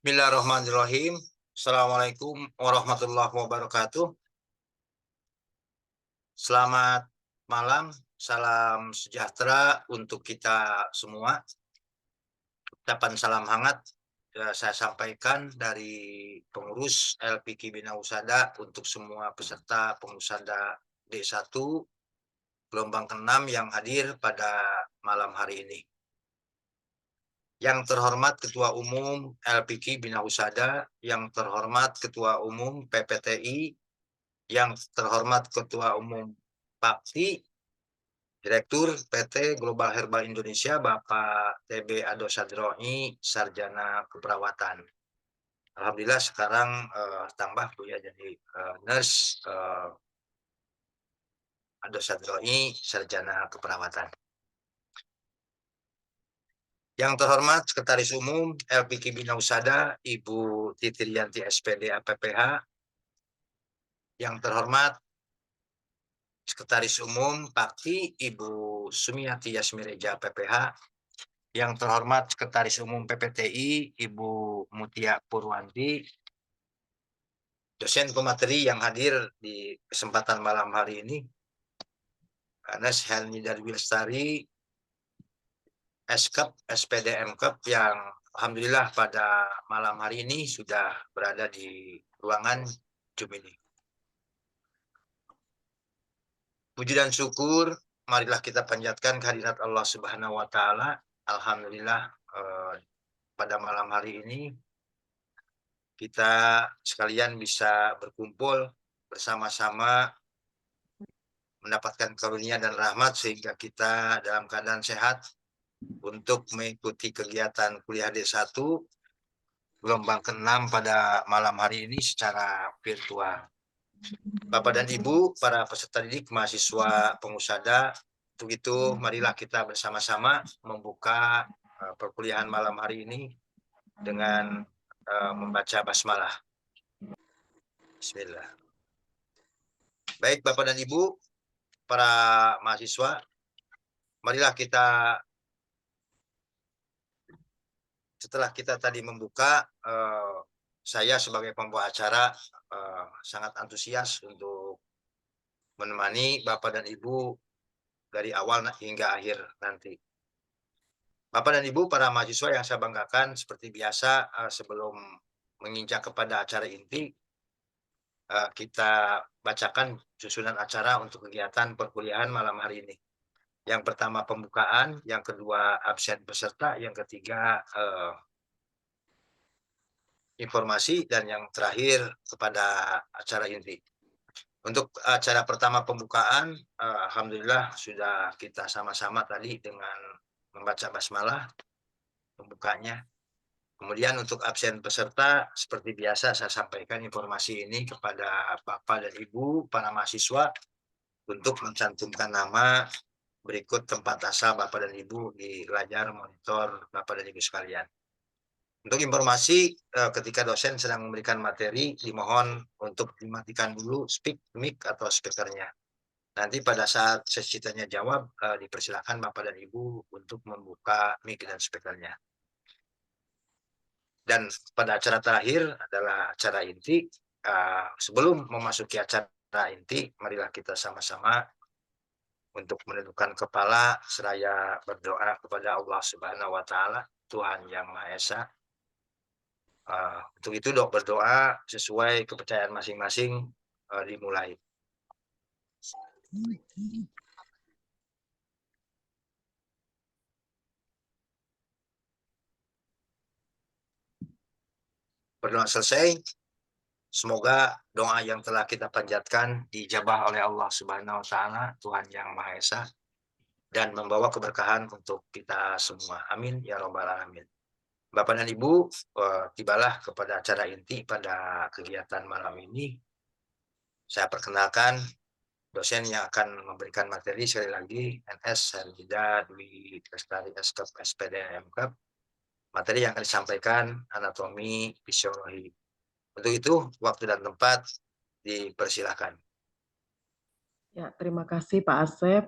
Bismillahirrahmanirrahim. Assalamualaikum warahmatullahi wabarakatuh. Selamat malam, salam sejahtera untuk kita semua. Ucapan salam hangat saya sampaikan dari pengurus LPK Bina Husada untuk semua peserta pengusada D1 gelombang ke-6 yang hadir pada malam hari ini. Yang terhormat Ketua Umum LPK Bina Husada, yang terhormat Ketua Umum PPTI, yang terhormat Ketua Umum PAPTI, Direktur PT Global Herbal Indonesia, Bapak TB Ado Sadroni, Sarjana Keperawatan. Alhamdulillah sekarang tambah Bu ya, jadi nurse Ado Sadroni, Sarjana Keperawatan. Yang terhormat Sekretaris Umum LPK Bina Husada, Ibu Titriyanti SPD APPH. Yang terhormat Sekretaris Umum PAPTI, Ibu Sumiati Yasmireja PPH. Yang terhormat Sekretaris Umum PPTI, Ibu Mutia Purwanti. Dosen pemateri yang hadir di kesempatan malam hari ini, Anas Helmi Darwi Lestari, SKEP, SPD MKEP, yang alhamdulillah pada malam hari ini sudah berada di ruangan Zoom ini. Puji dan syukur, marilah kita panjatkan kehadirat Allah Subhanahu wa Ta'ala. Alhamdulillah, pada malam hari ini kita sekalian bisa berkumpul bersama-sama mendapatkan karunia dan rahmat sehingga kita dalam keadaan sehat untuk mengikuti kegiatan kuliah D1 gelombang ke-6 pada malam hari ini secara virtual. Bapak dan Ibu, para peserta didik, mahasiswa pengusada, untuk itu marilah kita bersama-sama membuka perkuliahan malam hari ini dengan membaca basmalah. Bismillah. Baik Bapak dan Ibu, para mahasiswa, marilah kita, setelah kita tadi membuka, saya sebagai pembawa acara sangat antusias untuk menemani Bapak dan Ibu dari awal hingga akhir nanti. Bapak dan Ibu, para mahasiswa yang saya banggakan, seperti biasa sebelum menginjak kepada acara inti, kita bacakan susunan acara untuk kegiatan perkuliahan malam hari ini. Yang pertama pembukaan, yang kedua absen peserta, yang ketiga informasi, dan yang terakhir kepada acara inti. Untuk acara pertama pembukaan, alhamdulillah sudah kita sama-sama tadi dengan membaca basmalah pembukanya. Kemudian untuk absen peserta, seperti biasa saya sampaikan informasi ini kepada Bapak dan Ibu, para mahasiswa, untuk mencantumkan nama berikut tempat asal Bapak dan Ibu di layar monitor Bapak dan Ibu sekalian. Untuk informasi, ketika dosen sedang memberikan materi, dimohon untuk dimatikan dulu speak mic atau speakernya. Nanti pada saat sesi tanya jawab, dipersilakan Bapak dan Ibu untuk membuka mic dan speakernya. Dan pada acara terakhir adalah acara inti. Sebelum memasuki acara inti, marilah kita sama-sama untuk menundukkan kepala seraya berdoa kepada Allah Subhanahu wa Ta'ala, Tuhan Yang Maha Esa. Untuk itu berdoa sesuai kepercayaan masing-masing, dimulai. Berdoa selesai, semoga doa yang telah kita panjatkan dijabah oleh Allah Subhanahu wa Ta'ala, Tuhan Yang Maha Esa, dan membawa keberkahan untuk kita semua. Amin ya robbal alamin. Bapak dan Ibu, tibalah kepada acara inti pada kegiatan malam ini. Saya perkenalkan dosen yang akan memberikan materi sekali lagi, NS Helmida Dwi Lestari SKEP SPD MKEP. Materi yang akan disampaikan anatomi fisiologi. Untuk itu, waktu dan tempat dipersilakan. Ya, terima kasih Pak Asep.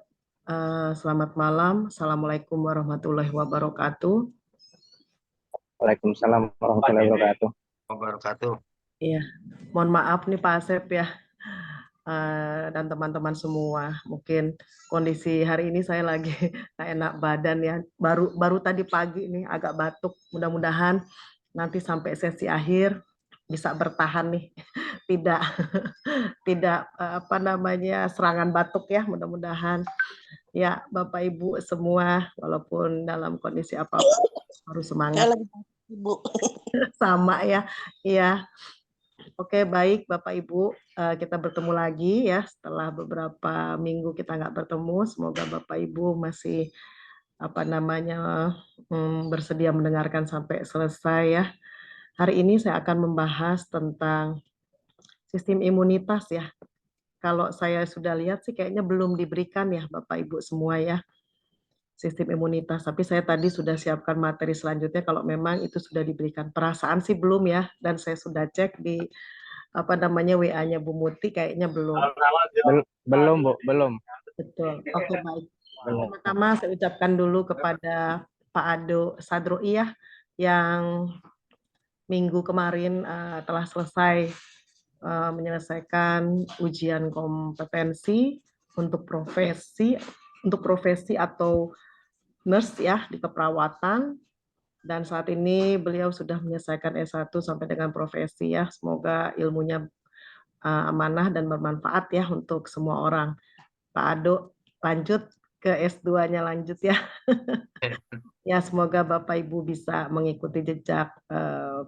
Selamat malam. Assalamualaikum warahmatullahi wabarakatuh. Waalaikumsalam warahmatullahi wabarakatuh. Wabarakatuh. Iya, mohon maaf nih Pak Asep ya, dan teman-teman semua. Mungkin kondisi hari ini saya lagi nggak enak badan ya. Baru tadi pagi nih agak batuk. Mudah-mudahan nanti sampai sesi akhir bisa bertahan nih, tidak tidak apa namanya serangan batuk ya. Mudah-mudahan ya Bapak Ibu semua, walaupun dalam kondisi apapun harus semangat. Ibu. Sama ya, iya. Oke, baik Bapak Ibu, kita bertemu lagi ya setelah beberapa minggu kita nggak bertemu. Semoga Bapak Ibu masih apa namanya bersedia mendengarkan sampai selesai ya. Hari ini saya akan membahas tentang sistem imunitas ya. Kalau saya sudah lihat sih kayaknya belum diberikan ya Bapak Ibu semua ya sistem imunitas. Tapi saya tadi sudah siapkan materi selanjutnya kalau memang itu sudah diberikan. Perasaan sih belum ya, dan saya sudah cek di apa namanya WA-nya Bu Muti kayaknya belum. Belum, Bu, belum. Betul. Oke, baik. Pertama saya ucapkan dulu kepada Pak Ado Sadroi ya yang minggu kemarin telah selesai menyelesaikan ujian kompetensi untuk profesi atau nurse ya di keperawatan, dan saat ini beliau sudah menyelesaikan S1 sampai dengan profesi ya. Semoga ilmunya amanah dan bermanfaat ya untuk semua orang. Pak Ado lanjut ke S2-nya lanjut ya. Ya, semoga Bapak Ibu bisa mengikuti jejak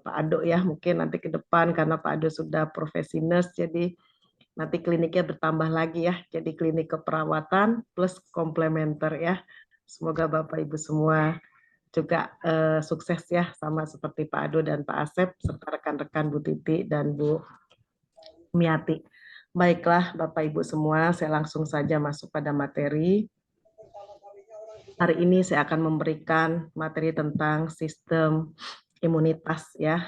Pak Ado ya. Mungkin nanti ke depan karena Pak Ado sudah profesi nurse, jadi nanti kliniknya bertambah lagi ya. Jadi klinik keperawatan plus komplementer ya. Semoga Bapak Ibu semua juga sukses ya, sama seperti Pak Ado dan Pak Asep serta rekan-rekan Bu Titi dan Bu Miati. Baiklah Bapak Ibu semua, saya langsung saja masuk pada materi. Hari ini saya akan memberikan materi tentang sistem imunitas ya.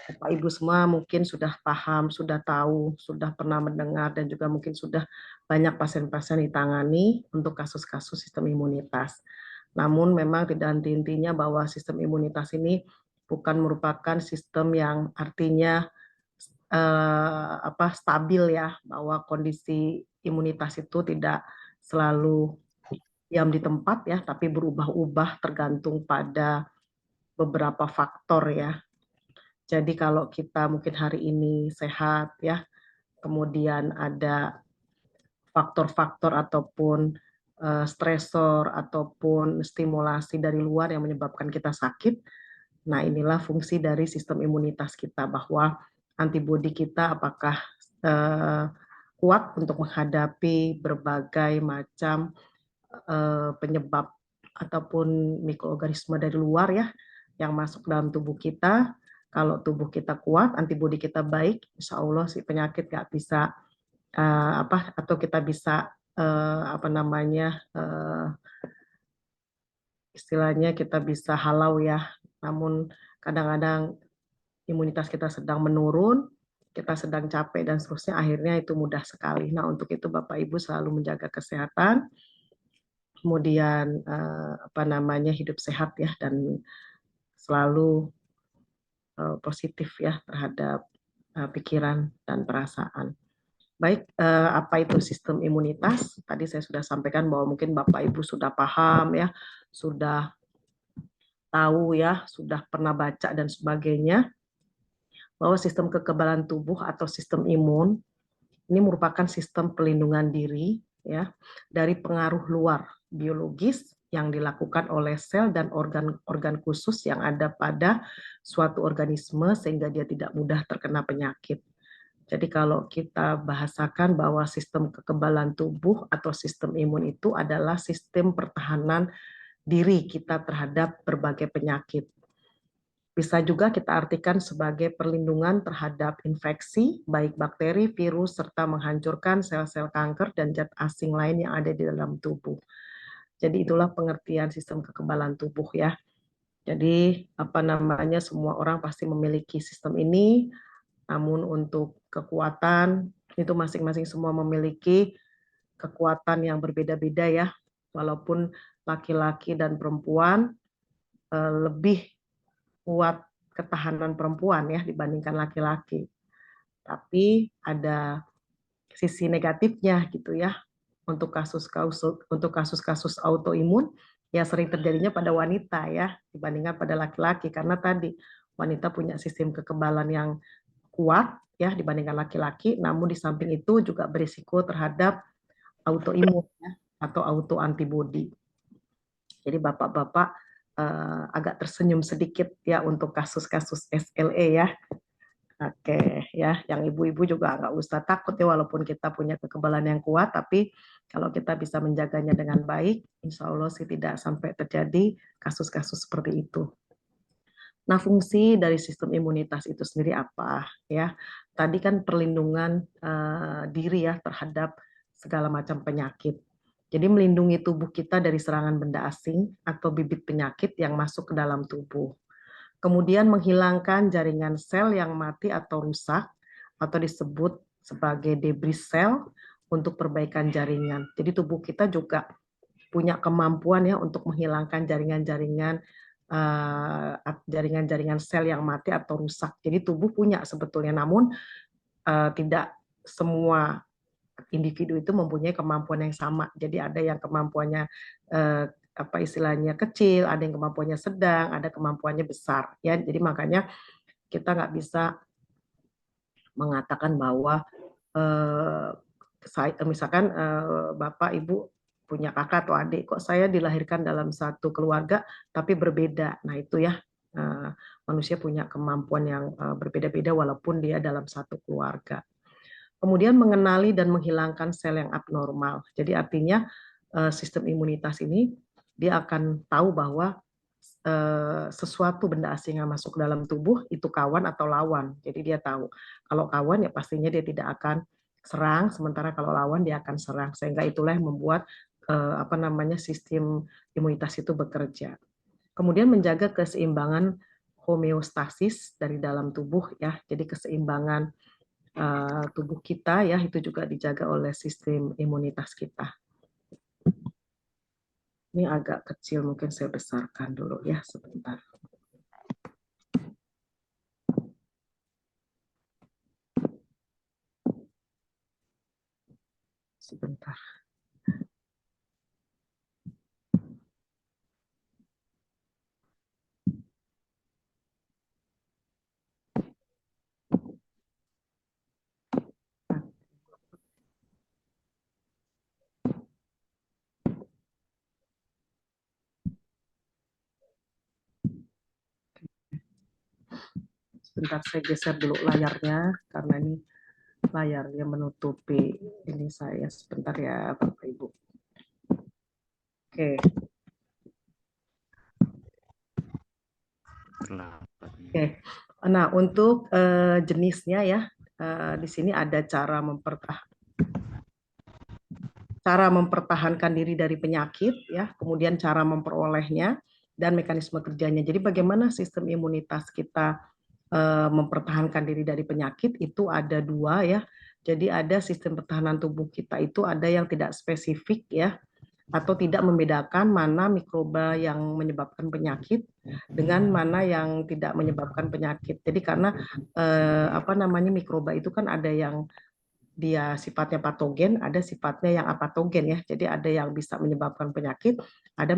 Bapak Ibu semua mungkin sudah paham, sudah tahu, sudah pernah mendengar, dan juga mungkin sudah banyak pasien-pasien ditangani untuk kasus-kasus sistem imunitas. Namun memang tidak henti-hentinya bahwa sistem imunitas ini bukan merupakan sistem yang artinya stabil ya, bahwa kondisi imunitas itu tidak selalu diam di tempat ya, tapi berubah-ubah tergantung pada beberapa faktor ya. Jadi kalau kita mungkin hari ini sehat ya, kemudian ada faktor-faktor ataupun stresor ataupun stimulasi dari luar yang menyebabkan kita sakit. Nah, inilah fungsi dari sistem imunitas kita, bahwa antibodi kita apakah kuat untuk menghadapi berbagai macam penyebab ataupun mikroorganisme dari luar ya yang masuk dalam tubuh kita. Kalau tubuh kita kuat, antibodi kita baik, insya Allah si penyakit nggak bisa atau kita bisa istilahnya kita bisa halau ya. Namun kadang-kadang imunitas kita sedang menurun, kita sedang capek dan seterusnya, akhirnya itu mudah sekali. Nah, untuk itu Bapak Ibu selalu menjaga kesehatan, kemudian hidup sehat ya, dan selalu positif ya terhadap pikiran dan perasaan. Baik, apa itu sistem imunitas? Tadi saya sudah sampaikan bahwa mungkin Bapak Ibu sudah paham ya, sudah tahu ya, sudah pernah baca dan sebagainya, bahwa sistem kekebalan tubuh atau sistem imun ini merupakan sistem pelindungan diri ya dari pengaruh luar biologis yang dilakukan oleh sel dan organ-organ khusus yang ada pada suatu organisme sehingga dia tidak mudah terkena penyakit. Jadi kalau kita bahasakan bahwa sistem kekebalan tubuh atau sistem imun itu adalah sistem pertahanan diri kita terhadap berbagai penyakit. Bisa juga kita artikan sebagai perlindungan terhadap infeksi, baik bakteri, virus, serta menghancurkan sel-sel kanker dan zat asing lain yang ada di dalam tubuh. Jadi itulah pengertian sistem kekebalan tubuh ya. Jadi semua orang pasti memiliki sistem ini, namun untuk kekuatan itu masing-masing semua memiliki kekuatan yang berbeda-beda ya. Walaupun laki-laki dan perempuan lebih kuat ketahanan perempuan ya dibandingkan laki-laki. Tapi ada sisi negatifnya gitu ya. Untuk kasus-kasus autoimun ya sering terjadinya pada wanita ya dibandingkan pada laki-laki, karena tadi wanita punya sistem kekebalan yang kuat ya dibandingkan laki-laki, namun di samping itu juga berisiko terhadap autoimun ya, atau autoantibody. Jadi bapak-bapak agak tersenyum sedikit ya untuk kasus-kasus SLE ya. Oke, ya, yang ibu-ibu juga nggak usah takut ya, walaupun kita punya kekebalan yang kuat, tapi kalau kita bisa menjaganya dengan baik, insya Allah sih tidak sampai terjadi kasus-kasus seperti itu. Nah, fungsi dari sistem imunitas itu sendiri apa? Ya, tadi kan perlindungan diri ya terhadap segala macam penyakit. Jadi melindungi tubuh kita dari serangan benda asing atau bibit penyakit yang masuk ke dalam tubuh. Kemudian menghilangkan jaringan sel yang mati atau rusak atau disebut sebagai debris sel untuk perbaikan jaringan. Jadi tubuh kita juga punya kemampuan ya untuk menghilangkan jaringan-jaringan sel yang mati atau rusak. Jadi tubuh punya sebetulnya, namun tidak semua individu itu mempunyai kemampuan yang sama. Jadi ada yang kemampuannya apa istilahnya kecil, ada yang kemampuannya sedang, ada kemampuannya besar. Ya, jadi makanya kita nggak bisa mengatakan bahwa misalkan bapak ibu punya kakak atau adik, kok saya dilahirkan dalam satu keluarga tapi berbeda. Nah itu ya manusia punya kemampuan yang berbeda-beda walaupun dia dalam satu keluarga. Kemudian mengenali dan menghilangkan sel yang abnormal. Jadi artinya sistem imunitas ini dia akan tahu bahwa sesuatu benda asing yang masuk ke dalam tubuh itu kawan atau lawan. Jadi dia tahu kalau kawan ya pastinya dia tidak akan serang, sementara kalau lawan dia akan serang. Sehingga itulah yang membuat sistem imunitas itu bekerja. Kemudian menjaga keseimbangan homeostasis dari dalam tubuh ya. Jadi keseimbangan tubuh kita ya itu juga dijaga oleh sistem imunitas kita. Ini agak kecil, mungkin saya besarkan dulu ya sebentar. Sebentar. Sebentar saya geser dulu layarnya karena ini layarnya menutupi ini saya. Sebentar ya Bapak Ibu. Oke. Oke. Nah, untuk jenisnya ya di sini ada cara mempertahankan diri dari penyakit ya, kemudian cara memperolehnya dan mekanisme kerjanya. Jadi bagaimana sistem imunitas kita mempertahankan diri dari penyakit itu ada dua ya. Jadi ada sistem pertahanan tubuh kita itu ada yang tidak spesifik ya, atau tidak membedakan mana mikroba yang menyebabkan penyakit dengan mana yang tidak menyebabkan penyakit. Jadi karena mikroba itu kan ada yang dia sifatnya patogen, ada sifatnya yang apatogen ya. Jadi ada yang bisa menyebabkan penyakit, ada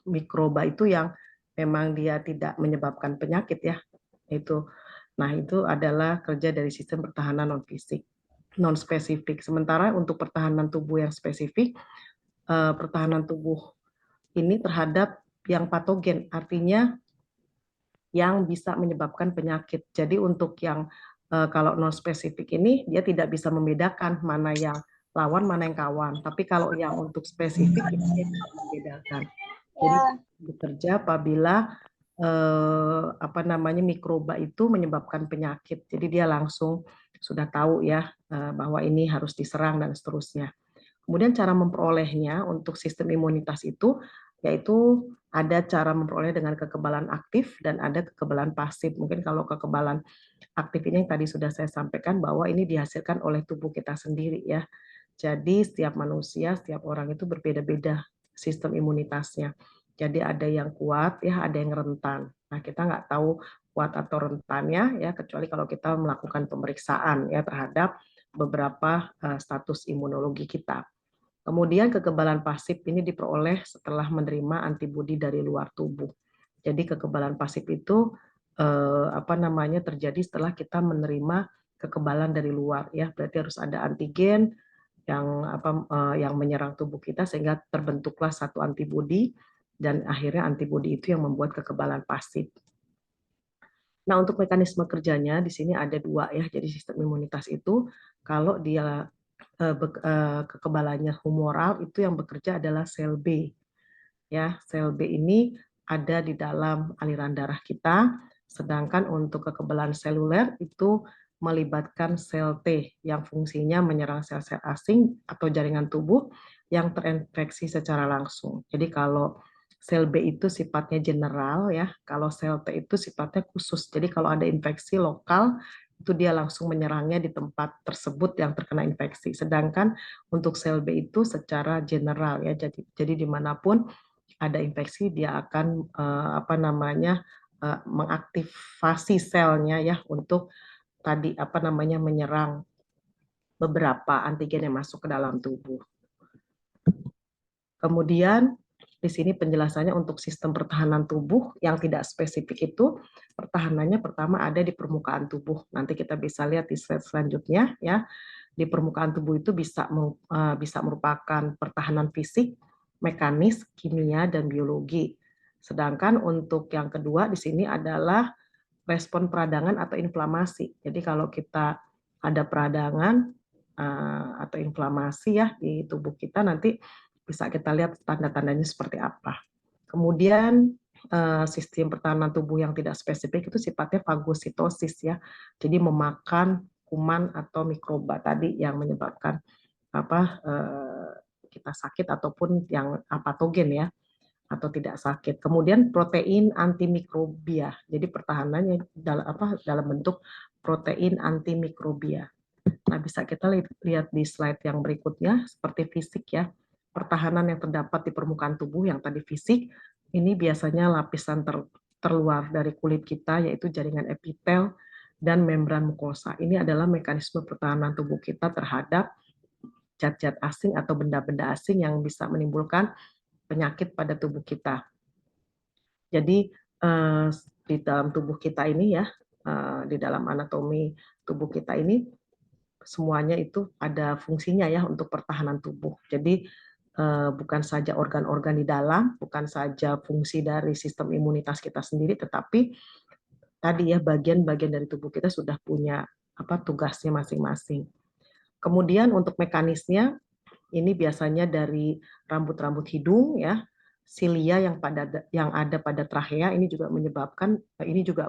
mikroba itu yang memang dia tidak menyebabkan penyakit ya. Itu. Nah, itu adalah kerja dari sistem pertahanan non-fisik, non-spesifik. Sementara untuk pertahanan tubuh yang spesifik, pertahanan tubuh ini terhadap yang patogen, artinya yang bisa menyebabkan penyakit. Jadi untuk yang kalau non-spesifik ini, dia tidak bisa membedakan mana yang lawan, mana yang kawan. Tapi kalau yang untuk spesifik, dia bisa membedakan. Jadi bekerja apabila mikroba itu menyebabkan penyakit. Jadi dia langsung sudah tahu ya bahwa ini harus diserang dan seterusnya. Kemudian cara memperolehnya untuk sistem imunitas itu yaitu ada cara memperoleh dengan kekebalan aktif dan ada kekebalan pasif. Mungkin kalau kekebalan aktif ini yang tadi sudah saya sampaikan bahwa ini dihasilkan oleh tubuh kita sendiri ya. Jadi setiap manusia, setiap orang itu berbeda-beda sistem imunitasnya. Jadi ada yang kuat ya, ada yang rentan. Nah, kita nggak tahu kuat atau rentannya ya, kecuali kalau kita melakukan pemeriksaan ya terhadap beberapa status imunologi kita. Kemudian kekebalan pasif ini diperoleh setelah menerima antibodi dari luar tubuh. Jadi kekebalan pasif itu terjadi setelah kita menerima kekebalan dari luar ya. Berarti harus ada antigen yang menyerang tubuh kita sehingga terbentuklah satu antibodi dan akhirnya antibodi itu yang membuat kekebalan pasif. Nah, untuk mekanisme kerjanya di sini ada dua ya. Jadi sistem imunitas itu kalau dia kekebalannya humoral itu yang bekerja adalah sel B. Ya, sel B ini ada di dalam aliran darah kita, sedangkan untuk kekebalan seluler itu melibatkan sel T yang fungsinya menyerang sel-sel asing atau jaringan tubuh yang terinfeksi secara langsung. Jadi kalau sel B itu sifatnya general ya, kalau sel T itu sifatnya khusus. Jadi kalau ada infeksi lokal itu dia langsung menyerangnya di tempat tersebut yang terkena infeksi. Sedangkan untuk sel B itu secara general ya, jadi dimanapun ada infeksi dia akan mengaktifasi selnya ya untuk menyerang beberapa antigen yang masuk ke dalam tubuh. Kemudian di sini penjelasannya untuk sistem pertahanan tubuh yang tidak spesifik itu pertahanannya pertama ada di permukaan tubuh. Nanti kita bisa lihat di slide selanjutnya ya. Di permukaan tubuh itu bisa merupakan pertahanan fisik, mekanis, kimia, dan biologi. Sedangkan untuk yang kedua di sini adalah respon peradangan atau inflamasi. Jadi kalau kita ada peradangan atau inflamasi ya di tubuh kita, nanti bisa kita lihat tanda-tandanya seperti apa. Kemudian sistem pertahanan tubuh yang tidak spesifik itu sifatnya fagositosis ya. Jadi memakan kuman atau mikroba tadi yang menyebabkan kita sakit ataupun yang patogen ya atau tidak sakit. Kemudian protein antimikrobia. Jadi pertahanannya dalam bentuk protein antimikrobia. Nah, bisa kita lihat di slide yang berikutnya seperti fisik ya. Pertahanan yang terdapat di permukaan tubuh yang tadi fisik, ini biasanya lapisan terluar dari kulit kita yaitu jaringan epitel dan membran mukosa. Ini adalah mekanisme pertahanan tubuh kita terhadap zat-zat asing atau benda-benda asing yang bisa menimbulkan penyakit pada tubuh kita. Jadi di dalam tubuh kita ini ya, di dalam anatomi tubuh kita ini semuanya itu ada fungsinya ya untuk pertahanan tubuh. Jadi bukan saja organ-organ di dalam, bukan saja fungsi dari sistem imunitas kita sendiri, tetapi tadi ya bagian-bagian dari tubuh kita sudah punya tugasnya masing-masing. Kemudian untuk mekanisnya ini biasanya dari rambut-rambut hidung ya, silia yang ada pada trachea ini juga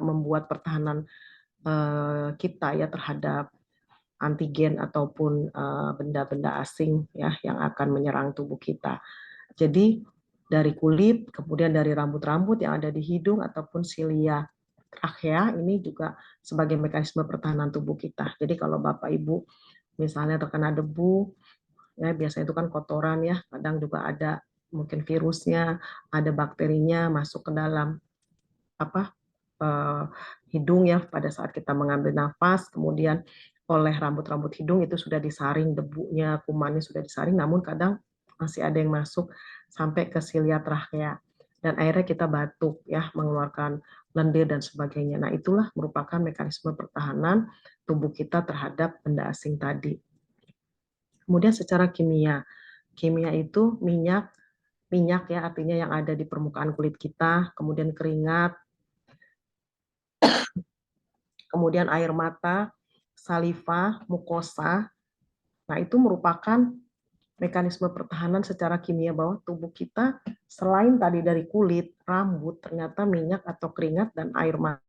membuat pertahanan kita ya terhadap antigen ataupun benda-benda asing ya yang akan menyerang tubuh kita. Jadi dari kulit, kemudian dari rambut-rambut yang ada di hidung ataupun silia trachea ini juga sebagai mekanisme pertahanan tubuh kita. Jadi kalau Bapak Ibu misalnya terkena debu, ya biasanya itu kan kotoran ya, kadang juga ada mungkin virusnya, ada bakterinya masuk ke dalam hidung ya pada saat kita mengambil nafas, kemudian oleh rambut-rambut hidung itu sudah disaring debunya, kumannya sudah disaring, namun kadang masih ada yang masuk sampai ke silia trachea dan akhirnya kita batuk ya, mengeluarkan lendir dan sebagainya. Nah, itulah merupakan mekanisme pertahanan tubuh kita terhadap benda asing tadi. Kemudian secara kimia itu minyak ya artinya yang ada di permukaan kulit kita, kemudian keringat, kemudian air mata, saliva, mukosa. Nah, itu merupakan mekanisme pertahanan secara kimia bahwa tubuh kita selain tadi dari kulit, rambut, ternyata minyak atau keringat dan air mata